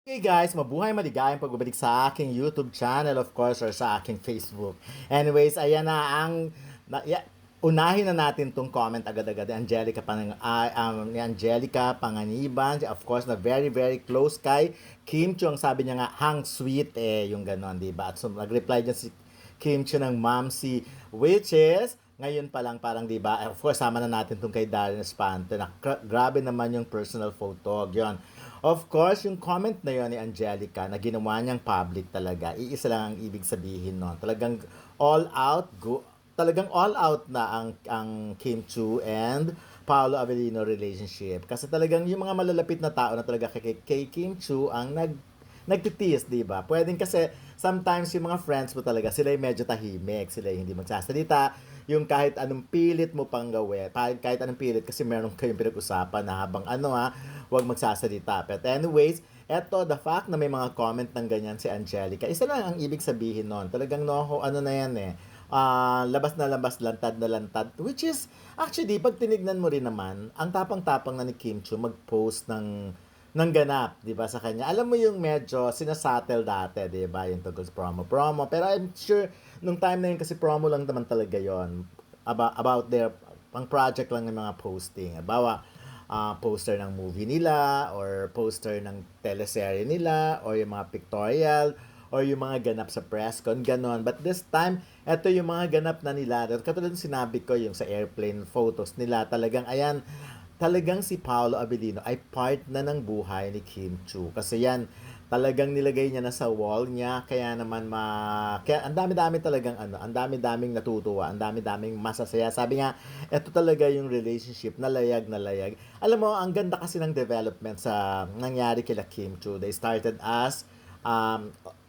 Hey guys, mabuhay maligayang pagbabalik sa aking YouTube channel, of course, or sa aking Facebook. Anyways, ayan na ang unahin na natin tong comment agad-agad ni Angelica Panganiban, of course, na very very close kay Kim Chiu. Ang sabi niya nga, hang sweet yung ganon, di ba? At so, nag-reply dyan si Kim Chiu ng Mamsi, which is ngayon pa lang parang 'di ba? Of course, sama na natin tong kay Darren Espanto na grabe naman yung personal photo. 'Yon. Of course, yung comment na yon ni Angelica na ginawa niyang public talaga, iisa lang ang ibig sabihin nun. Talagang all out, talagang all out na ang Kim Chu and Paolo Avellino relationship. Kasi talagang yung mga malalapit na tao na talaga kay Kim Chu ang nagtitiis, di ba? Pwedeng kasi sometimes yung mga friends mo talaga, sila yung medyo tahimik, sila yung hindi magsasalita, yung kahit anong pilit mo pang gawin, kahit anong pilit kasi meron kayong pinag-usapan na habang wag magsasalita. But anyways, eto, the fact na may mga comment ng ganyan si Angelica, isa lang ang ibig sabihin nun. Talagang ano na yan labas na labas, lantad na lantad. Which is, actually, pag tinignan mo rin naman, ang tapang-tapang na ni Kim Chu mag-post ng ganap, 'di ba, sa kanya. Alam mo yung medyo sinasatel dati, 'di ba, yung tungkol sa promo. Pero I'm sure nung time na yun kasi promo lang naman talaga 'yon. About their pang project lang ng mga posting. Bawa poster ng movie nila or poster ng teleserye nila or yung mga pictorial or yung mga ganap sa press con, ganon. But this time, eto yung mga ganap na nila. Katulad ng sinabi ko, yung sa airplane photos nila, talagang ayan, talagang si Paolo Avellino ay part na ng buhay ni Kim Chu. Kasi yan, talagang nilagay niya na sa wall niya, kaya naman kaya ang dami-dami talagang ang dami-daming natutuwa, ang dami-daming masasaya. Sabi nga, ito talaga yung relationship na layag na layag. Alam mo, ang ganda kasi ng development sa nangyari kila Kim Chu. They started as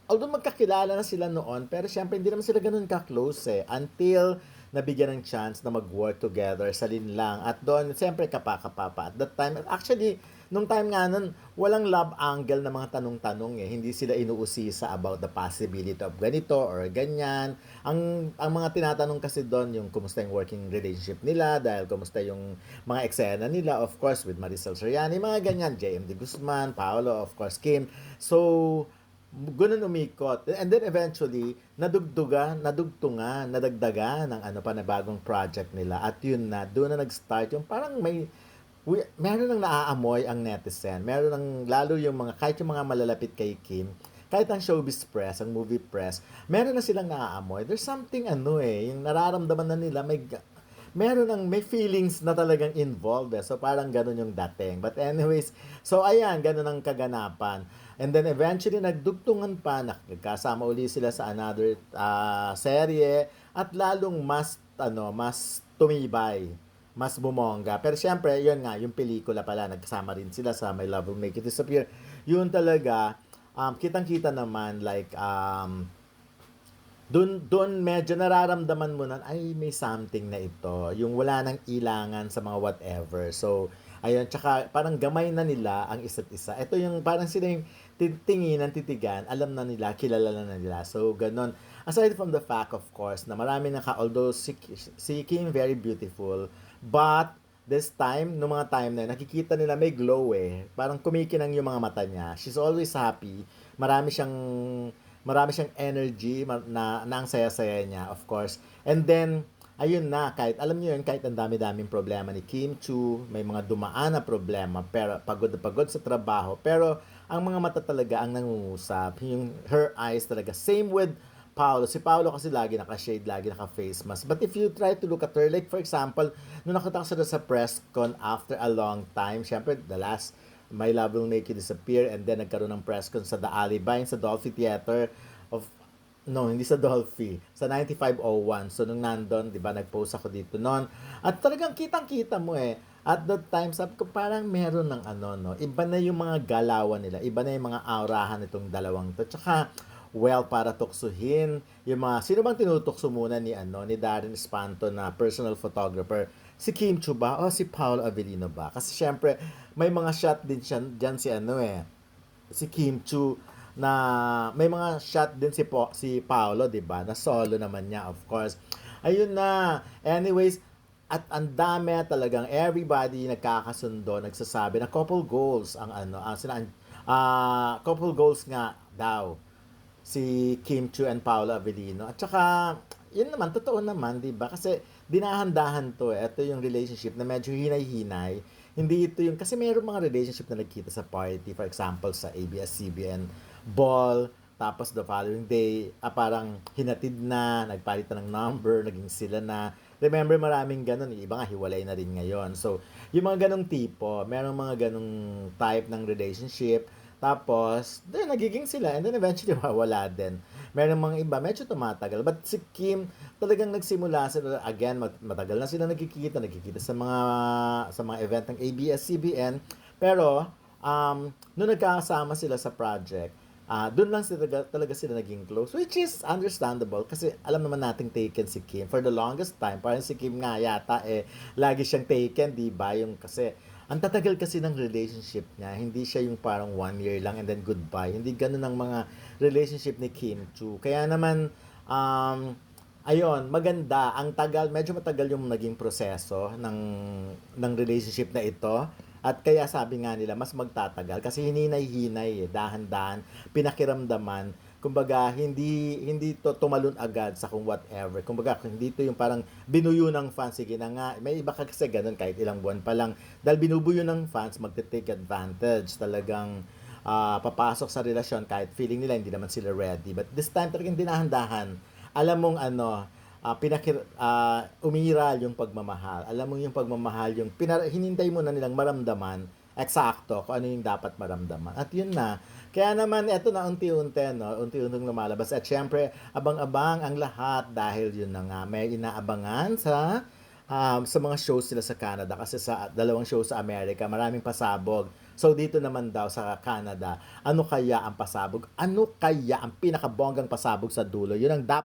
although magkakilala na sila noon, pero syempre hindi naman sila ganun ka-close until nabigyan ng chance na mag-work together sa linlang. At doon, siyempre, kapa-kapa pa. At that time, actually, nung time nga nun, walang love angle na mga tanong-tanong Hindi sila inuusisa about the possibility of ganito or ganyan. Ang mga tinatanong kasi doon, yung kumusta yung working relationship nila, dahil kumusta yung mga eksena nila, of course, with Maricel Soriano, mga ganyan, JMD Guzman, Paolo, of course, Kim. So, ganun umikot. And then eventually, nadugtungan, nadagdagan ng panibagong project nila. At yun na, doon na nag-start yung parang meron nang naaamoy ang netizen. Meron nang, lalo yung mga, kahit yung mga malalapit kay Kim, kahit ang showbiz press, ang movie press, meron na silang naaamoy. There's something yung nararamdaman na nila, may feelings na talagang involved So parang ganun yung dating. But anyways, so ayan, ganun ang kaganapan. And then eventually nagdugtungan pa, nagkasama uli sila sa another serye at lalong mas tumibay, mas bumongga. Pero syempre, yun nga, yung pelikula pala, nagkasama rin sila sa My Love Will Make You Disappear. Yun talaga, kitang-kita naman like doon medyo nararamdaman mo na ay may something na ito, yung wala nang ilangan sa mga whatever. So ayun, tsaka parang gamay na nila ang isa't isa. Ito yung parang sila yung titinginan, titigan, alam na nila, kilala na nila. So ganon. Aside from the fact, of course, na marami although si Kim very beautiful, but this time, nung mga time na yun, nakikita nila may glow Parang kumikinang yung mga mata niya. She's always happy. Marami siyang energy na ang saya-saya niya, of course. And then, ayun na, kahit alam niyo yun, kahit ang dami-daming problema ni Kim Chu, may mga dumaan na problema, pero pagod na pagod sa trabaho, pero ang mga mata talaga ang nangungusap, yung her eyes talaga. Same with Paolo. Si Paolo kasi lagi naka-shade, lagi naka-face mask. But if you try to look at her, like for example, nung nakita ko sila sa press con after a long time, syempre, the last My Love Will Make You Disappear, and then nagkaroon ng press con sa The Alibi, sa Dolphy Theater of no, hindi sa Dolphy, sa 9501. So nung nandun, 'di ba, nag-post ako dito noon. At talagang kitang-kita mo At that time, sabi ko parang meron ng no. Iba na yung mga galawan nila, iba na yung mga aurahan nitong dalawang to. Tsaka well, para tuksuhin yung mga sino bang tinutukso muna ni Darren Espanto na personal photographer, si Kim Chu ba o si Paolo Avellino ba? Kasi syempre may mga shot din siya diyan si Kim Chu, na may mga shot din si Paolo, 'di ba? Na solo naman niya, of course. Ayun na. Anyways, at ang dami talagang everybody nagkakasundo, nagsasabi na couple goals ang couple goals nga daw si Kim Chiu and Paolo Avellino. At saka, yun naman, totoo naman, di ba? Kasi dinahandahan to eh. Ito yung relationship na medyo hinay-hinay. Hindi ito yung, kasi mayroong mga relationship na nagkita sa party. For example, sa ABS-CBN ball. Tapos the following day, parang hinatid na, nagpalitan ng number, naging sila na. Remember, maraming ganun. Yung iba nga, hiwalay na rin ngayon. So, yung mga ganong tipo, merong mga ganong type ng relationship. Tapos, then nagiging sila and then eventually mawala din. Meron mga iba, medyo tumatagal. But si Kim, talagang nagsimula sila, again, matagal na sila nagkikita sa mga event ng ABS-CBN. Pero, nung nagkakasama sila sa project, doon lang sila, talaga sila naging close, which is understandable kasi alam naman nating taken si Kim for the longest time. Parang si Kim nga yata lagi siyang taken, di ba? Yung kasi ang tatagal kasi ng relationship niya, hindi siya yung parang 1 year lang and then goodbye. Hindi ganun ang mga relationship ni Kim Chu. Kaya naman, ayun, maganda. Ang tagal, medyo matagal yung naging proseso ng relationship na ito. At kaya sabi nga nila, mas magtatagal kasi hininay-hinay, dahan-dahan, pinakiramdaman. Kumbaga, hindi to tumalon agad sa kung whatever. Kumbaga, hindi to yung parang binuyo ng fans, sige na nga. May iba kasi ganun kahit ilang buwan pa lang. Dahil binubuyo ng fans, magte-take advantage. Talagang papasok sa relasyon kahit feeling nila hindi naman sila ready. But this time talagang dinahan-dahan. Alam mong umiral yung pagmamahal. Alam mo yung pagmamahal, yung hinintay mo na nilang maramdaman, eksakto kung ano yung dapat maramdaman. At yun na. Kaya naman, eto na unti-unti, no? Unti-unting lumalabas. At syempre, abang-abang ang lahat dahil yun na nga, may inaabangan sa mga shows sila sa Canada kasi sa dalawang shows sa Amerika, maraming pasabog. So dito naman daw sa Canada, ano kaya ang pasabog? Ano kaya ang pinakabonggang pasabog sa dulo? Yun ang dapat